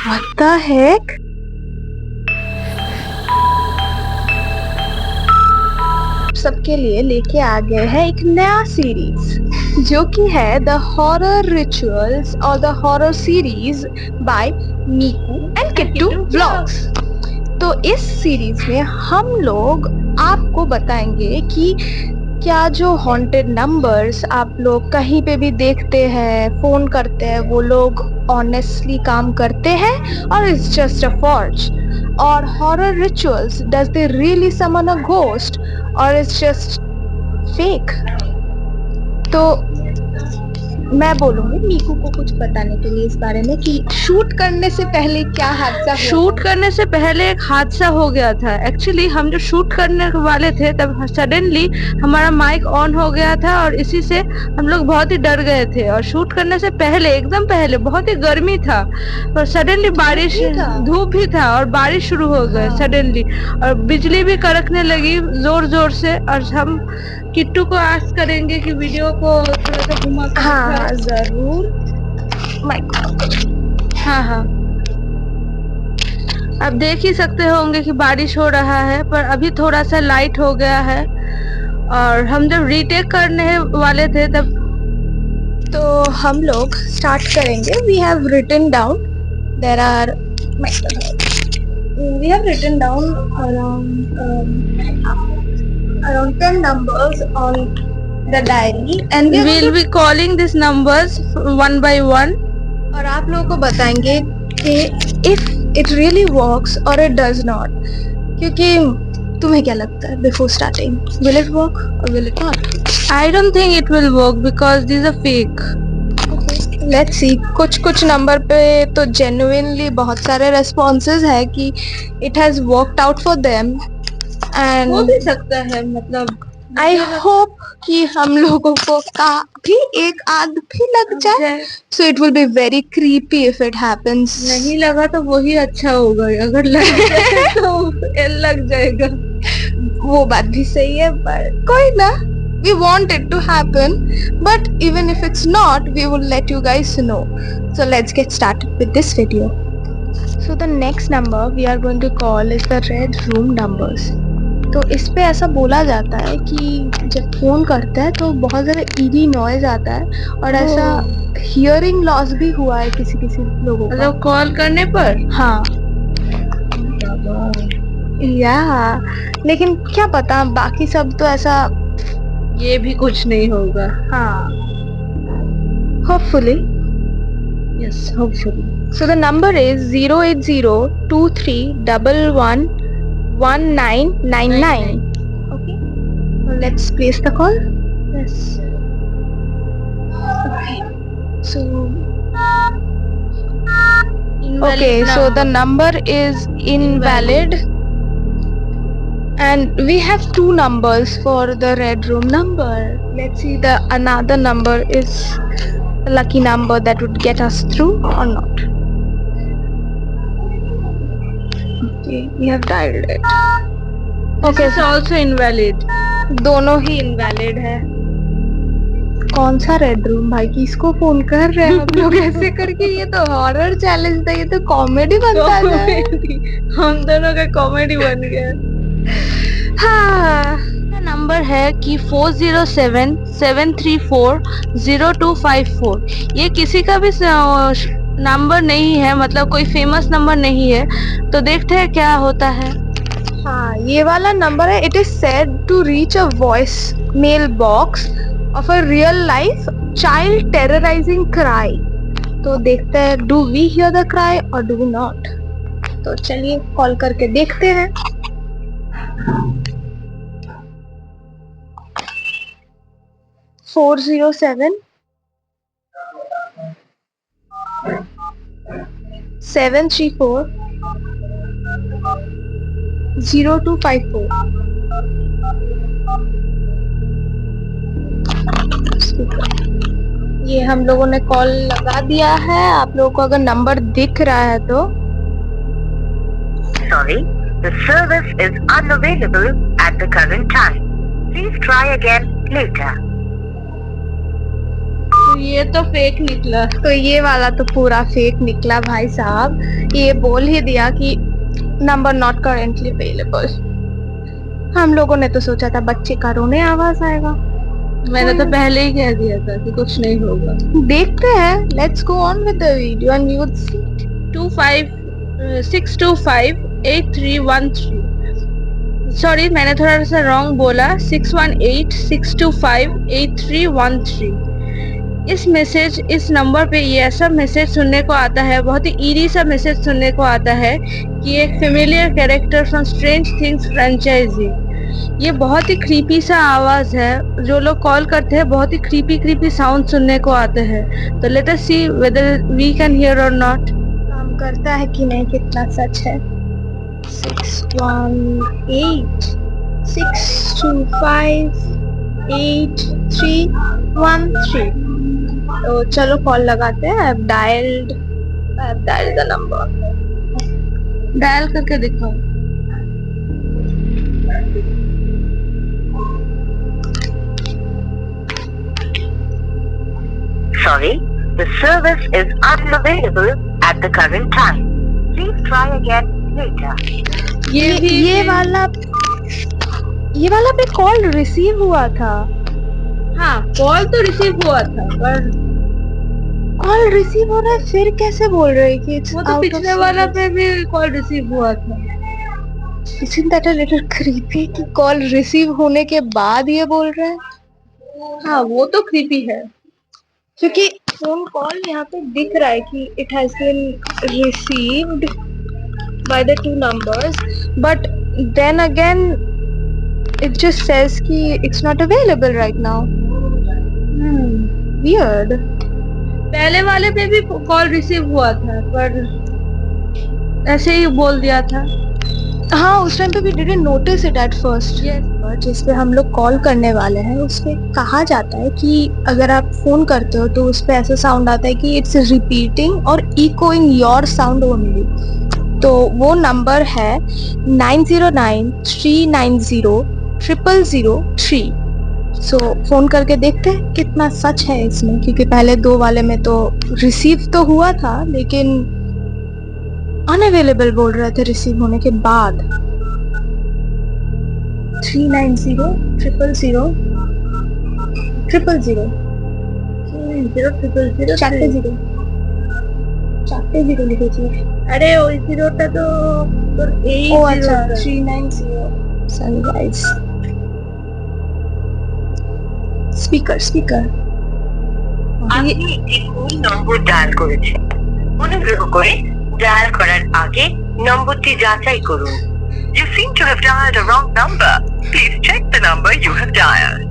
What the heck? सबके लिए लेके आ गए हैं एक नया सीरीज जो कि है द हॉरर रिचुअल्स और the horror series by Miku and Kittu vlogs. तो इस सीरीज में हम लोग आपको बताएंगे कि क्या जो हॉन्टेड नंबर्स आप लोग कहीं पे भी देखते हैं, फोन करते हैं, वो लोग ऑनेस्टली काम करते हैं और इट्स जस्ट अ फॉर्ज। और horror rituals, does they really summon a ghost और इट्स जस्ट फेक। तो मैं बोलूंगी मीकू को कुछ बताने के लिए इस बारे में कि शूट करने से पहले क्या हादसा हुआ। शूट करने से पहले एक हादसा हो गया था। एक्चुअली हम जो शूट करने वाले थे तब सडनली हमारा माइक ऑन हो गया था और इसी से हम लोग बहुत ही डर गए थे। और शूट करने से पहले, एकदम पहले, बहुत ही गर्मी था और सडनली बारिश, धूप भी था और बारिश शुरू हो गए सडनली और बिजली भी कड़कने लगी जोर जोर से। और हम किट्टू को आस्क करेंगे कि वीडियो को थोड़ा सा घुमा कर हाँ जरूर। हाँ, अब देख ही सकते होंगे कि बारिश हो रहा है, पर अभी थोड़ा सा लाइट हो गया है। और हम जब रीटेक करने वाले थे तब तो हम लोग स्टार्ट करेंगे। We have written down, there are, we have written down around 10 numbers on the diary and we will be calling these numbers one by one. और आप लोगों को बताएंगे कि if it really works or it does not। क्योंकि तुम्हें क्या लगता है before starting, will it work or will it not? I don't think it will work because these are fake. Let's see. कुछ नंबर पे तो जेन्युइनली बहुत सारे रेस्पॉन्सेज है कि it has worked out for them and हो भी सकता है, मतलब आई होप कि हम लोगों को काफी एक आध भी लग जाए। So it will be very creepy if it happens. नहीं लगा तो वही अच्छा होगा, अगर लग जाए तो लग जाएगा। वो बात भी सही है, पर कोई ना, we want it to happen, but even if it's not, we will let you guys know. So let's get started with this video. So the next number we are going to call is the red room numbers. तो इस पे ऐसा बोला जाता है कि जब phone करते हैं तो बहुत ज़्यादा ईरी नॉइज आता है और ऐसा हियरिंग लॉस भी हुआ है किसी लोगों का कॉल करने पर। हाँ या, लेकिन क्या पता, बाकी सब तो ऐसा, ये भी कुछ नहीं होगा। हाँ, hopefully. Yes, hopefully. So the number is 08023111999. Okay. So let's place the call. Yes. Okay. So Invalid so the number is invalid. And we have two numbers for the red room number. Let's see, the another number is a lucky number that would get us through or not. Okay, we have dialed it. Okay, it's also invalid. दोनों ही invalid है। कौन सा red room भाई, किसको phone कर रहे हैं हम लोग ऐसे करके? ये तो हॉरर चैलेंज था, ये तो कॉमेडी बनता है। हम दोनों का कॉमेडी बन गया। हाँ, नंबर है कि 4077340254। ये किसी का भी नंबर नहीं है, मतलब कोई फेमस नंबर नहीं है। तो देखते हैं क्या होता है। हाँ, ये वाला नंबर है। It is said to reach a voice mail box of a real life child terrorising cry. तो देखते हैं, do we hear the cry और डू नॉट। तो चलिए कॉल करके देखते हैं। फोर 7340254। ये हम लोगों ने कॉल लगा दिया है। आप लोगों को अगर नंबर दिख रहा है तो Sorry, the service is unavailable at the current time. Please try again later. तो ये तो फेक निकला। तो ये वाला तो पूरा फेक निकला भाई साहब। ये बोल ही दिया कि नंबर नॉट करेंटली अवेलेबल। हम लोगों ने तो सोचा था बच्चे का रोने आवाज आएगा। मैंने तो पहले ही कह दिया था कि कुछ नहीं होगा। देखते हैं, let's go on with the video and we would see. 625-8313। Sorry, मैंने थोड़ा सा रॉन्ग बोला। 618-625-8313। इस नंबर पे ये ऐसा मैसेज सुनने को आता है, बहुत ही ईरी सा मैसेज सुनने को आता है कि एक familiar character from Strange Things franchise. ये बहुत ही क्रीपी सा आवाज है। जो लोग कॉल करते हैं बहुत ही क्रीपी साउंड सुनने को आते हैं। तो let us see whether we can hear और नॉट। काम करता है कि नहीं, कितना सच है। 618-625-8313। तो चलो कॉल लगाते हैं। I've dialed the number. Dial करके दिखाओ। Sorry, the service is unavailable at the current time. Please try again later. ये वाला पे कॉल रिसीव हुआ था। हाँ, कॉल तो रिसीव हुआ था, पर कॉल रिसीव हो रहा है फिर कैसे बोल रहे हैं कि वो तो पिछले वाला पे भी कॉल रिसीव हुआ था। Isn't that a little creepy कि कॉल रिसीव होने के बाद ये बोल रहे हैं? हाँ, वो तो क्रीपी है। क्योंकि फोन कॉल यहाँ पे दिख रहा है कि it has been received by the two numbers, but then again it just says कि it's not available right now. Weird. पहले वाले पे भी कॉल रिसीव हुआ था, पर ऐसे ही बोल दिया था। हाँ, उस टाइम पे भी didn't notice it at first. Yes. जिस पे हम लोग कॉल करने वाले हैं उस पे कहा जाता है कि अगर आप फोन करते हो तो उस पे ऐसा साउंड आता है कि इट्स रिपीटिंग और इकोइंग योर साउंड ओनली। तो वो नंबर है 9093900003। सो फोन करके देखते हैं कितना सच है इसमें, क्योंकि पहले दो वाले में तो रिसीव तो हुआ था लेकिन अनअवेलेबल बोल रहे थे रिसीव होने के बाद। 390000000 चारटे जीरो लिखेছিস। अरे ওই জিরোটা তো তোর এই ও আচ্ছা 390। Sorry guys. স্পিকার আপনি একটি ভুল নম্বর ডায়াল করেছেন। অনুগ্রহ করে ডায়াল করার আগে নম্বরটি যাচাই করুন। You seem to have dialed a wrong number. Please check the number you have dialed.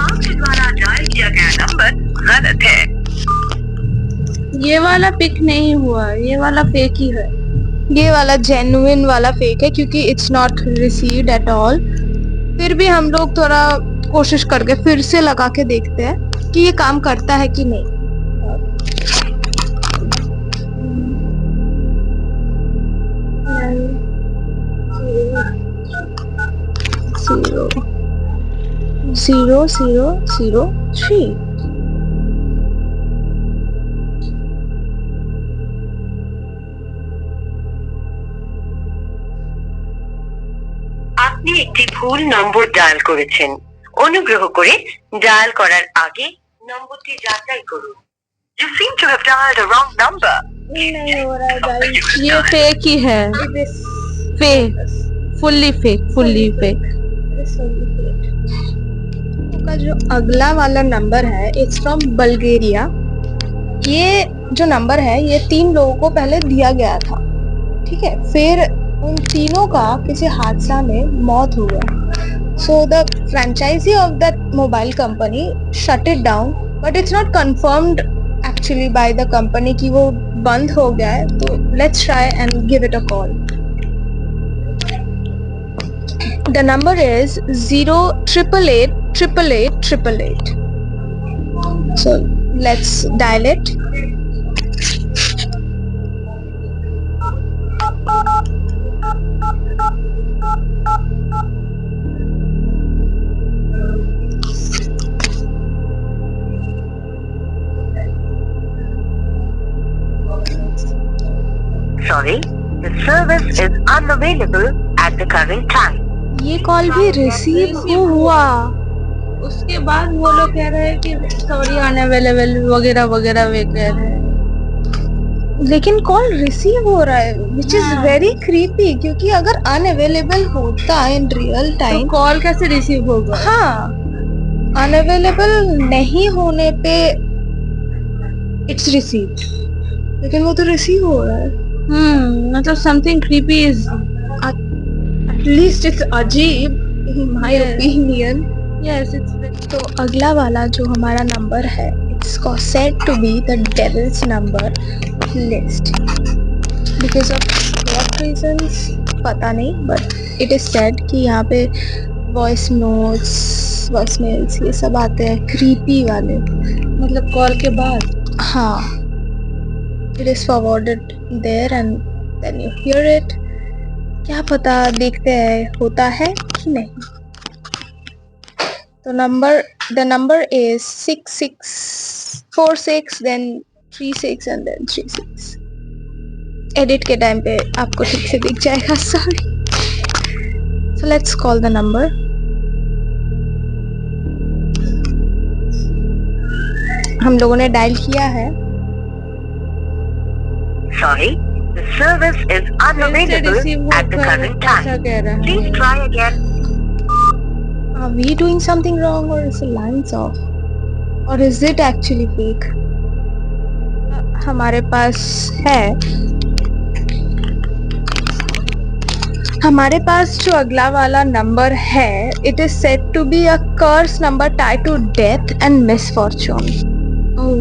आपके द्वारा डायल किया गया नंबर गलत है। ये वाला पिक नहीं हुआ, ये वाला फेक ही है। ये वाला जेन्युइन वाला फेक है क्योंकि it's not received at all. फिर भी हम लोग थोड़ा कोशिश करके फिर से लगा के देखते हैं कि ये काम करता है कि नहीं। Zero 00003। আপনি একটি ভুল নম্বর ডায়াল করেছেন। অনুগ্রহ করে ডায়াল করার আগে নম্বরটি যাচাই করুন। You seem to have dialed a wrong number. नहीं हो रहा है गाइस, ये फेक ही है। Fake, fully fake. का जो अगला वाला नंबर है इट्स फ्रॉम बल्गेरिया। ये जो नंबर है ये 3 लोगों को पहले दिया गया था, ठीक है। फिर उन तीनों का किसी हादसा में मौत हो गया। So the franchise of that mobile company shut it down, but it's not confirmed actually by the company कि वो बंद हो गया है। तो let's try and give it a call. The number is 088888888. So let's dial it. Sorry, the service is unavailable at the current time. ये call भी receive हुआ। उसके बाद वो लोग कह रहे हैं कि सॉरी अनअवेलेबल वगैरह वगैरह वे कह रहे हैं। लेकिन कॉल रिसीव हो रहा है विच इज हाँ। वेरी क्रीपी, क्योंकि अगर अनअवेलेबल होता इन रियल तो टाइम, कॉल कैसे रिसीव होगा? हाँ, अनअवेलेबल नहीं होने पे इट्स रिसीव, लेकिन वो तो रिसीव हो रहा है। मतलब something creepy is at least it's अजीब in my Yes. Opinion. Yes it's तो अगला वाला जो हमारा नंबर है, it's said to be the devil's number list because of what reasons पता नहीं, बट इट इज सेड कि यहाँ पे वॉइस नोट्स, वॉइस मेल्स ये सब आते हैं क्रीपी वाले। मतलब कॉल के बाद। हाँ, it is forwarded there and then you hear it. क्या पता, देखते हैं होता है कि नहीं। तो the number is 6646 then 36 and then 36। Edit के टाइम पे आपको ठीक से दिख जाएगा, sorry. So let's call the number. हम लोगों ने डायल किया है। Sorry, the service is unavailable at the current ऐसा time. कह रहा है। Please try again. Are we doing something wrong or is the lines off? Or is it actually fake? हमारे पास जो अगला वाला नंबर है, it is said to be a curse number tied to death and misfortune. Oh.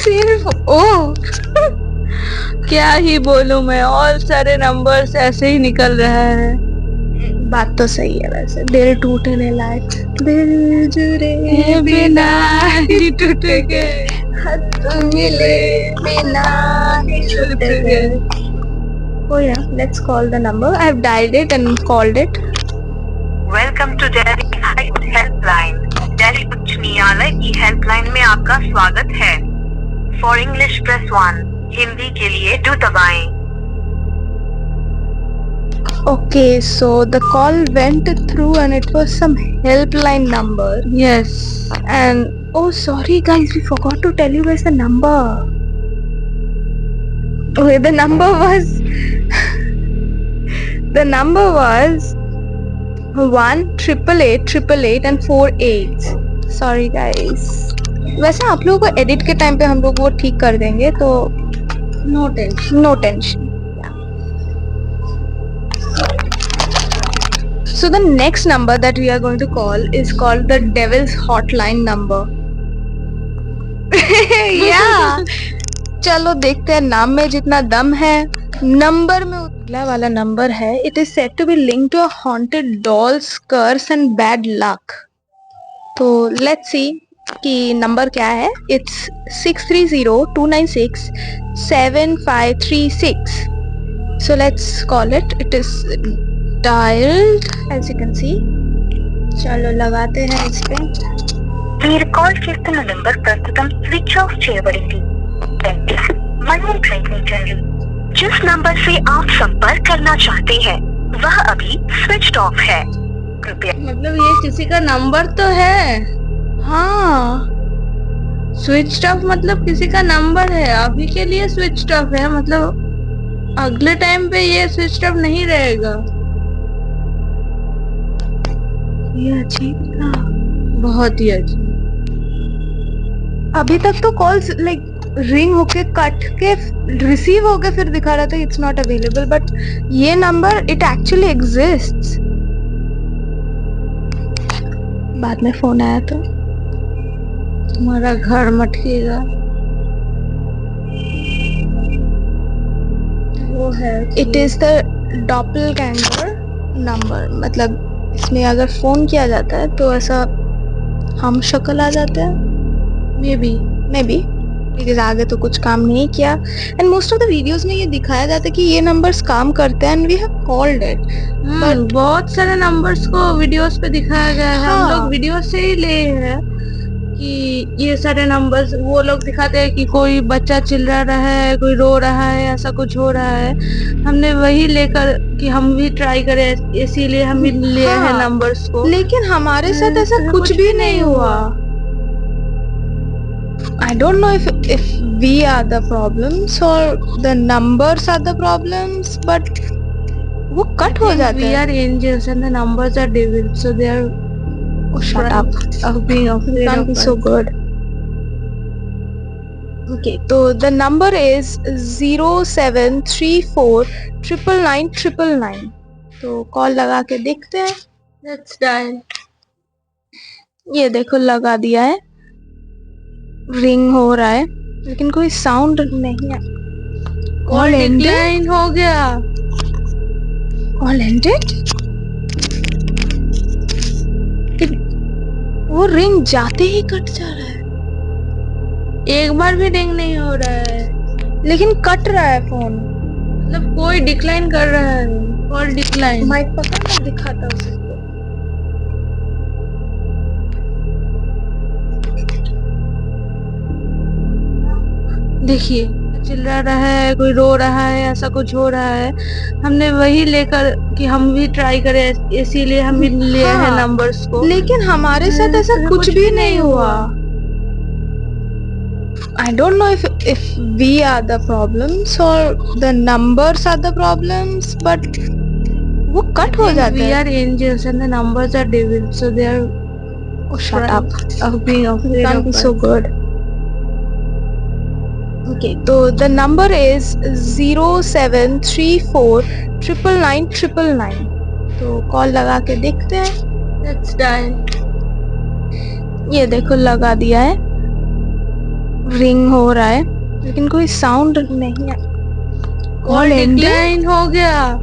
सिर्फ क्या ही बोलूं मैं, और सारे नंबर्स ऐसे ही निकल रहा है। बात तो सही है वैसे। दिल टूटने लायक, दिल जुड़े बिना ही टूट गए, हाथ मिले बिना ही छूट गए। Oh yeah, let's call the number. I have dialed it and called it. Welcome to Delhi High Court Helpline. Delhi उच्च न्यायालय की हेल्पलाइन में आपका स्वागत है। For English press 1. हिंदी के लिए 2 दबाएं। Okay, so the call went through and it was some helpline number. Yes And oh, sorry guys, we forgot to tell you guys the number. Okay, the number was 1-888-888 and 4 8s. Sorry guys. वैसे आप लोगों को edit के time पे हम लोग वो ठीक कर देंगे, तो no tension. no tension. So the next number that we are going to call is called the devil's hotline number. Yeah. चलो देखते हैं, नाम में जितना दम है नंबर में अगला वाला नंबर है। It is said to be linked to a haunted dolls curse and bad luck. तो लेट्स सी कि नंबर क्या है। It's 6302967536। So let's call it. It is dialed as you can see. चलो लगाते हैं इस पे। మీరు కాల్ చేస్తున్న నంబర్ ప్రస్తుతం స్విచ్ ఆఫ్ చేయబడింది। मनी प्रयत्निंचंడి। जिस नंबर से आप संपर्क करना चाहते हैं वह अभी स्विच ऑफ है। कृपया। मतलब ये किसी का नंबर तो है। हाँ, स्विच ऑफ मतलब किसी का नंबर है, अभी के लिए स्विच ऑफ है, मतलब अगले टाइम पे ये स्विच ऑफ नहीं रहेगा। ये अजीब था। बहुत ही अजीब। अभी तक तो कॉल्स लाइक रिंग होके कट के रिसीव होके फिर दिखा रहा था इट्स नॉट अवेलेबल, बट ये नंबर इट एक्चुअली एग्जिस्ट्स। बाद में फोन आया तो तुम्हारा घर मटकेगा। वो है इट इज द डॉपलगैंगर नंबर। मतलब इसमें अगर फोन किया जाता है तो ऐसा हम शक्ल आ जाते हैं, मे बी बिकॉज आगे तो कुछ काम नहीं किया। And most of the videos में ये दिखाया जाता है कि ये नंबर्स काम करते हैं and we have called it. बहुत सारे नंबर्स को वीडियोस पे दिखाया गया है। हाँ। हम लोग वीडियो से ही ले हैं कि ये सारे नंबर्स वो लोग दिखाते हैं कि कोई बच्चा चिल्ला रहा है, कोई रो रहा है, ऐसा कुछ हो रहा है। हमने वही लेकर कि हम भी ट्राई करें, इसीलिए हम भी लिए हैं हाँ, नंबर्स को। लेकिन हमारे साथ ऐसा कुछ भी नहीं हुआ। I don't know if we are the problems or the numbers are the problems, but वो कट हो जाते We हैं। are angels and the numbers are devils, so they are Oh, shut up. of being afraid You can't of be us. so good. Okay, so the number is 0734 99999. तो call लगा के देखते हैं। Let's dial. ये देखो लगा दिया है, रिंग हो रहा है, लेकिन कोई साउंड नहीं है। Call decline हो गया। Call ended? वो रिंग जाते ही कट जा रहा है, एक बार भी रिंग नहीं हो रहा है, लेकिन कट रहा है फोन। मतलब कोई डिक्लाइन कर रहा है। Call decline. माइक पकड़ मैं दिखाता हूँ सबको। देखिए चिल्ला रहा है, कोई रो रहा है, ऐसा कुछ हो रहा है। हमने वही लेकर कि हम भी ट्राई करें, इसीलिए हम भी लिए हैं हाँ, नंबर्स को। लेकिन हमारे साथ ऐसा कुछ भी नहीं हुआ। I don't know if we are the problems or the numbers are the problems, but वो कट हो जाते We हैं। are angels and the numbers are devils, so they are Oh, shut up. of being You afraid can't of be us. so good. Okay, so the number is 0734 99999. तो call लगा के देखते हैं। Let's dial. ये देखो लगा दिया है, रिंग हो रहा है, लेकिन कोई साउंड नहीं है। Call decline हो गया।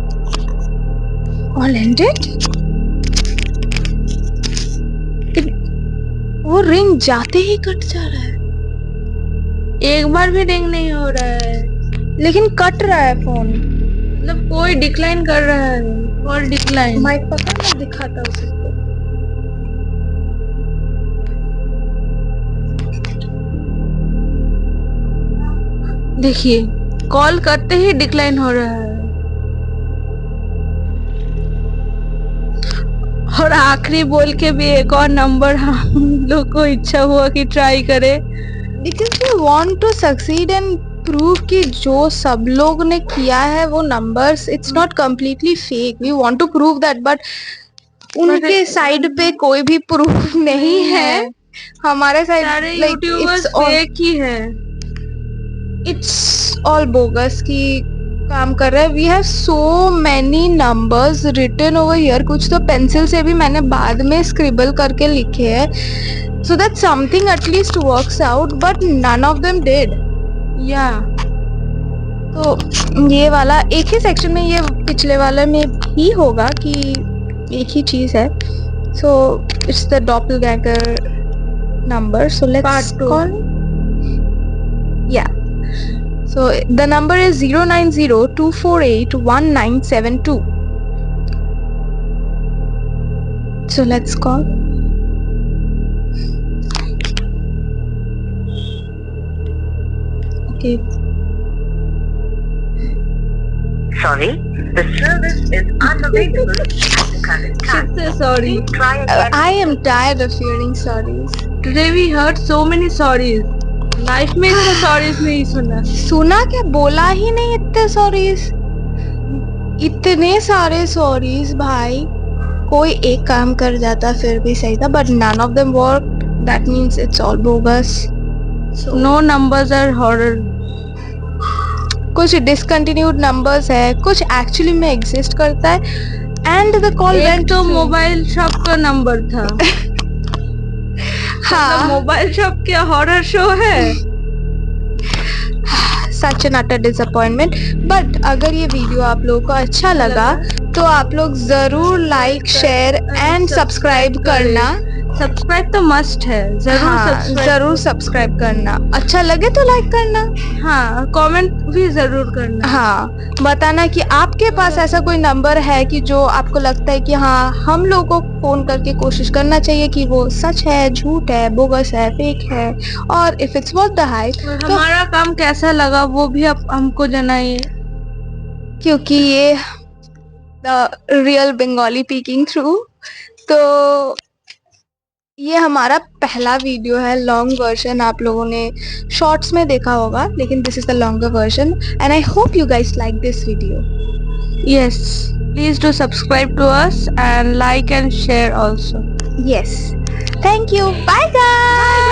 Call ended? वो रिंग जाते ही कट जा रहा है, एक बार भी रिंग नहीं हो रहा है, लेकिन कट रहा है फोन। मतलब कोई डिक्लाइन कर रहा है। Call decline. माइक पकड़ मैं दिखाता हूँ सबको। देखिए कॉल करते ही डिक्लाइन हो रहा है। और आखिरी बोल के भी एक और नंबर हम लोग को इच्छा हुआ कि ट्राई करें। Because we want to succeed and prove कि जो सब लोग ने किया है वो numbers it's not completely fake. We want to prove that, but उनके साइड पे कोई भी प्रूफ नहीं है। हमारे सारे साइड like यूट्यूबर्स फेक ही है। it's all bogus कि काम कर रहा है। We have so many numbers written over here. कुछ तो पेंसिल से भी मैंने बाद में स्क्रिबल करके लिखे हैं, so that something at least works out, but none of them did. या तो ये वाला एक ही सेक्शन में, ये पिछले वाले में भी होगा कि एक ही चीज है। So it's the doppelganger number. So let's Part two. call. Yeah. So the number is 090-248-1972. So let's call. Okay. Sorry, the service is unavailable at the current time. Sorry. Please try again. I am tired of hearing sorries. Today we heard so many sorries. Life में इतना sorries नहीं सुना। सुना क्या, बोला ही नहीं इतने sorries, इतने सारे सॉरीज भाई। कोई एक काम कर जाता फिर भी सही था, but none of them worked. That means it's all bogus. So no numbers are horror. कुछ डिसकंटिन्यूड नंबर्स है, कुछ एक्चुअली में एग्जिस्ट करता है, एंड द कॉल एक वेंट तो मोबाइल शॉप का नंबर था। हाँ, मोबाइल शॉप क्या हॉरर शो है? Such an utter disappointment. But अगर ये वीडियो आप लोगों को अच्छा लगा तो आप लोग जरूर लाइक, शेयर एंड सब्सक्राइब करना, सब्सक्राइब तो मस्ट है, जरूर हाँ, सब्सक्राइब जरूर सब्सक्राइब करना, अच्छा लगे तो लाइक करना। हाँ, कमेंट भी जरूर करना। हाँ, बताना कि आपके पास ऐसा कोई नंबर है कि जो आपको लगता है कि हाँ हम लोगों को फोन करके कोशिश करना चाहिए कि वो सच है, झूठ है, बोगस है, फेक है, और if it's worth the hype और तो हमारा काम कैसा लगा वो भी आप हमको जनाइए। क्योंकि ये the real Bengali peeking through, तो ये हमारा पहला वीडियो है। लॉन्ग वर्जन आप लोगों ने शॉर्ट्स में देखा होगा, लेकिन this is the longer version and I hope you guys like this video. Yes, please do subscribe to us and like and share also. Yes, thank you, bye guys.